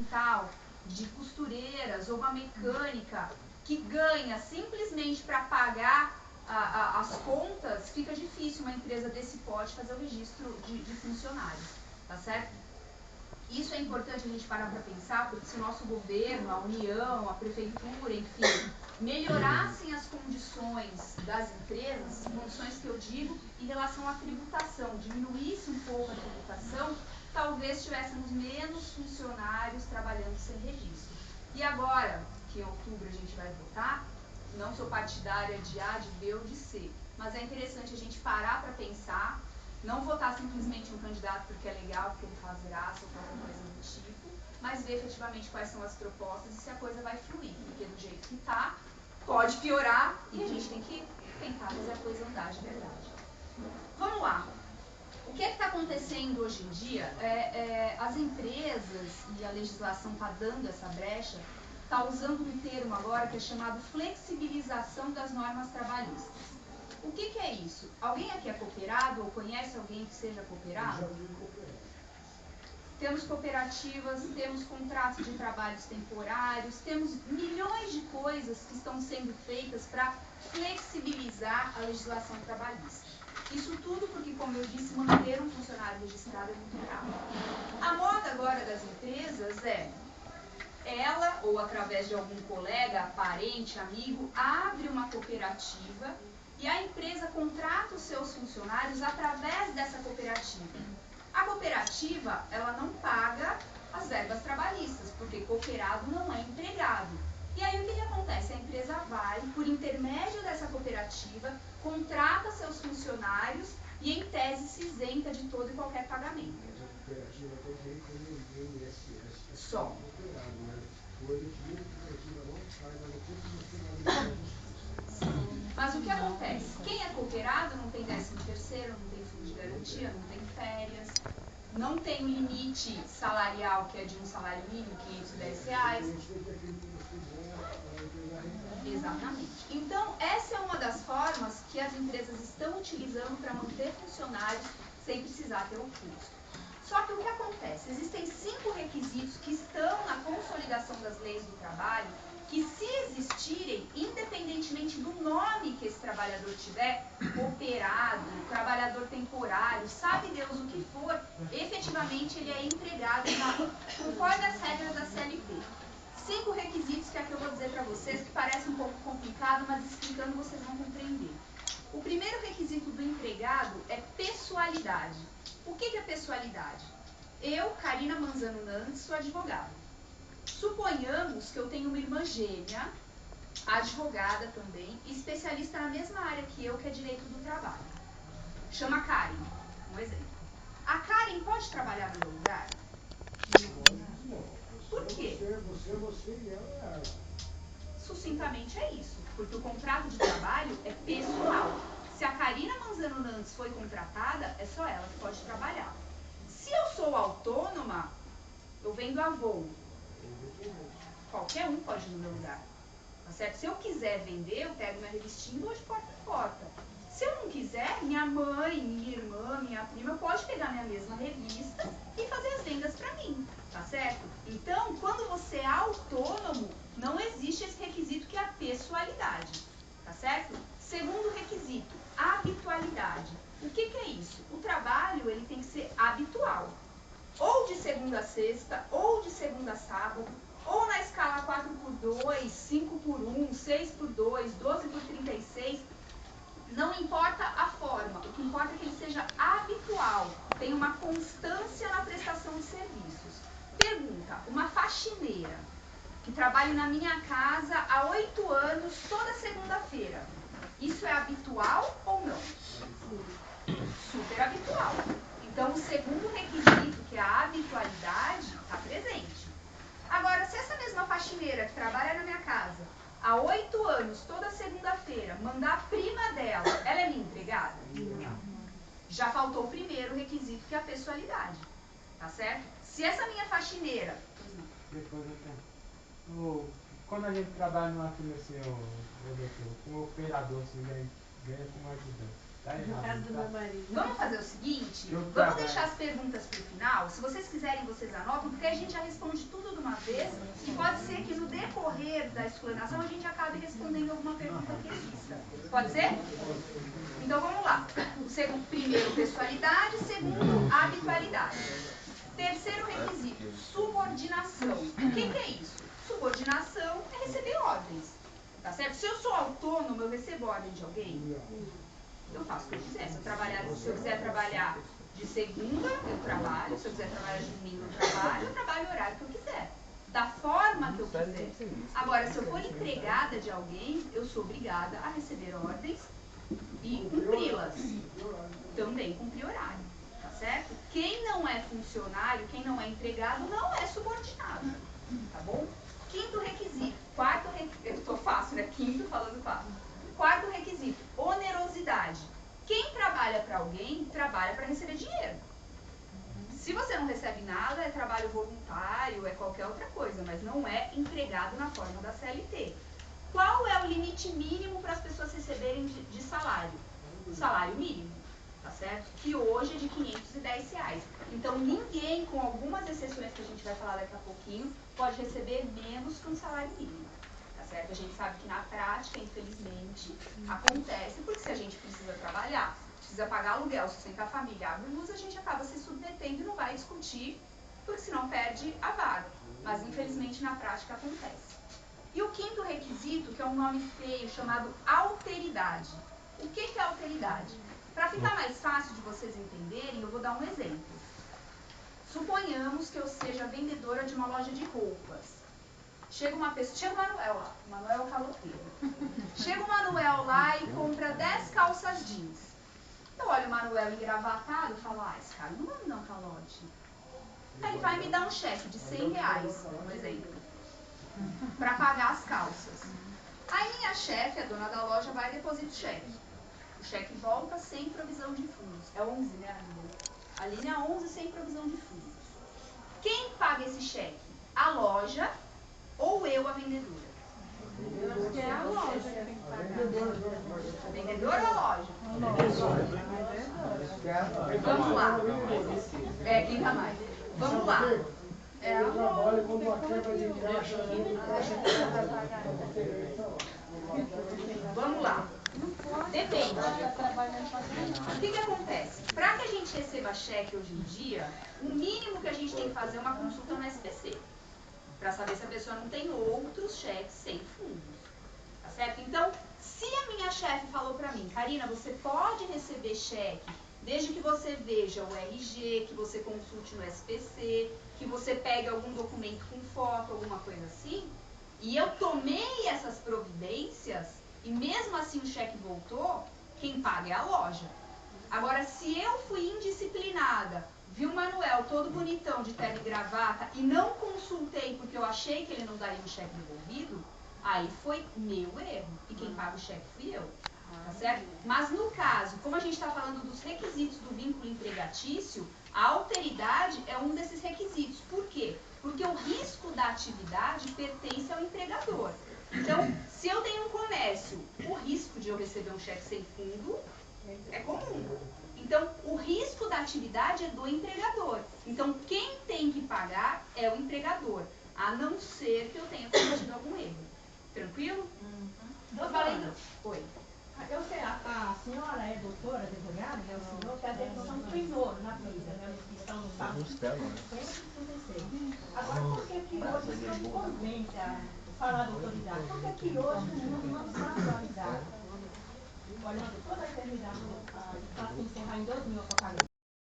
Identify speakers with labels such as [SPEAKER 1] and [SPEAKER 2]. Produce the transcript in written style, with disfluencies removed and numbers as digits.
[SPEAKER 1] quintal de costureiras ou uma mecânica que ganha simplesmente para pagar as contas, fica difícil uma empresa desse porte fazer o registro de funcionários, tá certo? Isso é importante a gente parar para pensar, porque se o nosso governo, a União, a Prefeitura, enfim, melhorassem as condições das empresas, condições que eu digo em relação à tributação, diminuísse um pouco a tributação, talvez tivéssemos menos funcionários trabalhando sem registro. E agora, que em outubro a gente vai votar, não sou partidária de A, de B ou de C, mas é interessante a gente parar para pensar, não votar simplesmente um candidato porque é legal, porque ele faz graça ou qualquer coisa do tipo, mas ver efetivamente quais são as propostas e se a coisa vai fluir, porque do jeito que está, pode piorar e a gente tem que tentar fazer a coisa andar de verdade. Vamos lá. O que está acontecendo hoje em dia? As empresas, e a legislação está dando essa brecha, está usando um termo agora que é chamado flexibilização das normas trabalhistas. O que é isso? Alguém aqui é cooperado ou conhece alguém que seja cooperado? Temos cooperativas, temos contratos de trabalhos temporários, temos milhões de coisas que estão sendo feitas para flexibilizar a legislação trabalhista. Isso tudo porque, como eu disse, manter um funcionário registrado é muito caro. A moda agora das empresas é ela, ou através de algum colega, parente, amigo, abre uma cooperativa e a empresa contrata os seus funcionários através dessa cooperativa. A cooperativa, ela não paga as verbas trabalhistas, porque cooperado não é empregado. E aí o que acontece? A empresa vai, por intermédio dessa cooperativa, contrata seus funcionários e, em tese, se isenta de todo e qualquer pagamento.
[SPEAKER 2] Mas a cooperativa também tem o INSS.
[SPEAKER 1] Só. Mas o que acontece? Quem é cooperado não tem 13º, não tem fundo de garantia, não tem férias, não tem o limite salarial, que é de um salário mínimo, R$510. Exatamente. Então, essa é uma das formas que as empresas estão utilizando para manter funcionários sem precisar ter o custo. Só que o que acontece? Existem 5 requisitos que estão na consolidação das leis do trabalho, que se existirem, independentemente do nome que esse trabalhador tiver, cooperado, trabalhador temporário, sabe Deus o que for, efetivamente ele é empregado conforme as regras da CLT. 5 requisitos que aqui eu vou dizer para vocês, que parece um pouco complicado, mas explicando vocês vão compreender. O primeiro requisito do empregado é pessoalidade. O que é pessoalidade? Eu, Karina Manzano Nantes, sou advogada. Suponhamos que eu tenho uma irmã gêmea, advogada também, especialista na mesma área que eu, que é direito do trabalho. Chama Karen, um exemplo. A Karen pode trabalhar no meu lugar? Por quê?
[SPEAKER 2] Você e ela.
[SPEAKER 1] Sucintamente é isso, porque o contrato de trabalho é pessoal. Se a Karina Manzano Nantes foi contratada, é só ela que pode trabalhar. Se eu sou autônoma, eu vendo a voo. Qualquer um pode ir no meu lugar. Tá certo? Se eu quiser vender, eu pego minha revistinha e vou de porta em porta. Se eu não quiser, minha mãe, minha irmã, minha prima pode pegar minha mesma revista e fazer as vendas para mim. Tá certo? Então, quando você é autônomo, não existe esse requisito que é a pessoalidade. Tá certo? Segundo requisito, habitualidade. O que é isso? O trabalho ele tem que ser habitual. Ou de segunda a sexta, ou de segunda a sábado, ou na escala 4x2, 5x1, 6x2, 12x36, não importa a forma, o que importa é que ele seja habitual, tenha uma constância na prestação de serviços. Pergunta, uma faxineira que trabalha na minha casa há 8 anos, toda segunda-feira, isso é habitual ou não? Super habitual. Então, o segundo requisito, que é a habitualidade, está presente. Agora, se essa mesma faxineira que trabalha na minha casa há 8 anos, toda segunda-feira, mandar a prima dela, ela é minha empregada? Não. Já faltou o primeiro requisito, que é a pessoalidade. Tá certo? Se essa minha faxineira...
[SPEAKER 3] Depois quando a gente trabalha numa firma assim, como operador, assim, ganha como ajudante. Tá errado,
[SPEAKER 4] no caso do meu marido.
[SPEAKER 1] Vamos fazer o seguinte, vamos deixar as perguntas para o final. Se vocês quiserem, vocês anotam, porque a gente já responde tudo de uma decorrer da explanação, a gente acaba respondendo alguma pergunta que exista. Pode ser? Então, vamos lá. Primeiro, pessoalidade. Segundo, habitualidade. Terceiro requisito, subordinação. O que é isso? Subordinação é receber ordens. Tá certo? Se eu sou autônomo, eu recebo ordem de alguém? Eu faço o que eu quiser. Se eu quiser trabalhar de segunda, eu trabalho. Se eu quiser trabalhar de domingo, eu trabalho o horário que eu quiser. Da forma que eu quiser. Agora, se eu for empregada de alguém, eu sou obrigada a receber ordens e cumpri-las. Também cumprir horário. Tá certo? Quem não é funcionário, quem não é empregado, não é subordinado. Tá bom? Quinto requisito. Quarto requisito. Eu tô fácil, né? Quinto falando quarto. Quarto requisito. Onerosidade. Quem trabalha para alguém, trabalha para receber dinheiro. Se você não recebe nada, é trabalho voluntário, é qualquer outra coisa, mas não é empregado na forma da CLT. Qual é o limite mínimo para as pessoas receberem de salário? O salário mínimo, tá certo? Que hoje é de R$510. Então, ninguém, com algumas exceções que a gente vai falar daqui a pouquinho, pode receber menos que um salário mínimo. Tá certo? A gente sabe que na prática, infelizmente, acontece, porque se a gente precisa trabalhar, precisa pagar aluguel, sustentar a família, água e luz, a gente acaba se submetendo e não vai discutir, porque senão perde a vaga. Mas, infelizmente, na prática acontece. E o quinto requisito, que é um nome feio, chamado alteridade. O que é alteridade? Para ficar mais fácil de vocês entenderem, eu vou dar um exemplo. Suponhamos que eu seja vendedora de uma loja de roupas. Chega uma pessoa, chega o Manuel lá, o Manuel é o caloteiro. Chega o Manuel lá e compra 10 calças jeans. Eu olho o Manuel engravatado e falo, esse cara não vai me dar um calote. Aí ele vai me dar um cheque de R$100, por exemplo, para pagar as calças. Aí minha chefe, a dona da loja, vai e deposita o cheque. O cheque volta sem provisão de fundos. É 11, né, Aline? A linha 11 sem provisão de fundos. Quem paga esse cheque? A loja ou eu, a vendedora?
[SPEAKER 4] Eu acho que é a loja que tem que pagar.
[SPEAKER 1] A vendedora ou a loja? Vamos lá. Quem dá mais? Vamos lá.
[SPEAKER 4] É a
[SPEAKER 2] Eu trabalho
[SPEAKER 4] loja.
[SPEAKER 2] como a quebra de caixa.
[SPEAKER 1] Vamos lá. Depende. O que acontece? Para que a gente receba cheque hoje em dia, o mínimo que a gente tem que fazer é uma consulta no SPC. Para saber se a pessoa não tem outros cheques sem fundos. Tá certo? Então, se a minha chefe falou para mim, Karina, você pode receber cheque desde que você veja o RG, que você consulte no SPC, que você pegue algum documento com foto, alguma coisa assim, e eu tomei essas providências, e mesmo assim o cheque voltou, quem paga é a loja. Agora, se eu fui indisciplinada, vi o Manuel todo bonitão de terno e gravata e não consultei porque eu achei que ele não daria um cheque devolvido, aí foi meu erro. E quem paga o cheque fui eu. Tá certo? Mas no caso, como a gente está falando dos requisitos do vínculo empregatício, a alteridade é um desses requisitos. Por quê? Porque o risco da atividade pertence ao empregador. Então, se eu tenho um comércio, o risco de eu receber um cheque sem fundo é comum. Então, o risco da atividade é do empregador. Então, quem tem que pagar é o empregador, a não ser que eu tenha cometido algum erro. Tranquilo? Eu falei do... Oi.
[SPEAKER 5] Eu sei, a senhora é doutora, advogada, né? O senhor quer dizer que são primor na vida, né? Os que estão no papo. Agora, por que hoje isso não convence a falar da autoridade? Por que hoje o mundo não está atualizado? Olhando toda a eternidade, para se encerrar em 2000 apocalipse.